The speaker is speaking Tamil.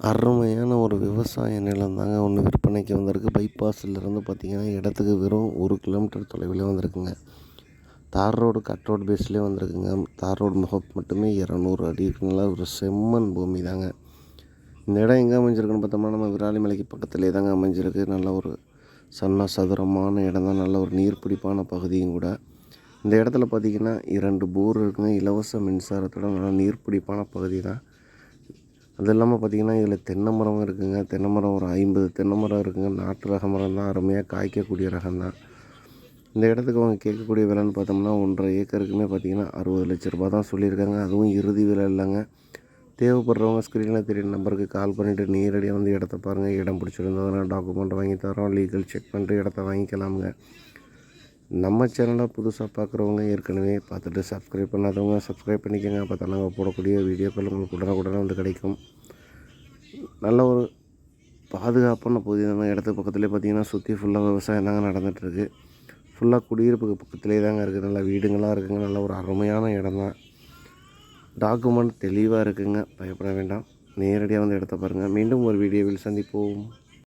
அருமையான ஒரு விவசாய நிலம் தாங்க ஒன்று விற்பனைக்கு வந்திருக்கு. பைபாஸ்லேருந்து பார்த்தீங்கன்னா இடத்துக்கு வெறும் 1 கிலோமீட்டர் தொலைவிலே வந்திருக்குங்க. தார் ரோடு கட் ரோடு பேஸ்லேயே வந்திருக்குங்க. தார் ரோடு முகம் மட்டுமே 200 அடி இருக்குங்களா. ஒரு செம்மண் பூமி தாங்க. இந்த இடம் எங்கே அமைஞ்சிருக்குன்னு பார்த்தோம்னா நம்ம விராலிமலைக்கு பக்கத்துலேயே தாங்க அமைஞ்சிருக்கு. நல்ல ஒரு சதுரமான இடம் தான். நல்ல ஒரு நீர்பிடிப்பான பகுதியும் கூட. இந்த இடத்துல பார்த்திங்கன்னா 2 போர் இருக்குங்க. இலவச மின்சாரத்தோட நல்லா நீர்பிடிப்பான பகுதி தான். அது இல்லாமல் பார்த்திங்கன்னா இதில் தென்னை மரம் இருக்குதுங்க. தென்னை மரம் ஒரு 50 தென்னை மரம் இருக்குதுங்க. நாட்டு ரக மரம் தான். அருமையாக காய்க்கக்கூடிய ரகம் தான். இந்த இடத்துக்கு அவங்க கேட்கக்கூடிய விலைன்னு பார்த்தோம்னா 1.5 ஏக்கருக்குமே பார்த்திங்கன்னா 60 லட்ச ரூபா தான் சொல்லியிருக்காங்க. அதுவும் இறுதி விலை இல்லைங்க. தேவைப்படுறவங்க ஸ்க்ரீனில் தெரியுற நம்பருக்கு கால் பண்ணிவிட்டு நேரடியாக வந்து இடத்த பாருங்கள். இடம் பிடிச்சிருந்ததுன்னா டாக்குமெண்ட் வாங்கி தரோம். லீகல் செக் பண்ணிட்டு இடத்த வாங்கிக்கலாமுங்க. நம்ம சேனலை புதுசாக பார்க்குறவங்க ஏற்கனவே பார்த்துட்டு சப்ஸ்கிரைப் பண்ணாதவங்க சப்ஸ்கிரைப் பண்ணிக்கோங்க. அப்போ தான் நாங்கள் போடக்கூடிய வீடியோக்கள் உங்களுக்கு உடனுக்குடனே வந்து கிடைக்கும். நல்ல ஒரு பாதுகாப்பான பகுதி தாங்க. இடத்துக்கு பக்கத்துலேயே பார்த்திங்கன்னா சுற்றி ஃபுல்லாக விவசாயம் தாங்க நடந்துகிட்ருக்கு. ஃபுல்லாக குடியிருப்புக்கு பக்கத்துலேயே தாங்க இருக்குது. நல்லா வீடுங்களாக இருக்குங்க. நல்ல ஒரு அருமையான இடம் தான். டாக்குமெண்ட் தெளிவாக இருக்குங்க. பயப்பட வேண்டாம். நேரடியாக வந்து இடத்த பாருங்கள். மீண்டும் ஒரு வீடியோவில் சந்திப்போம்.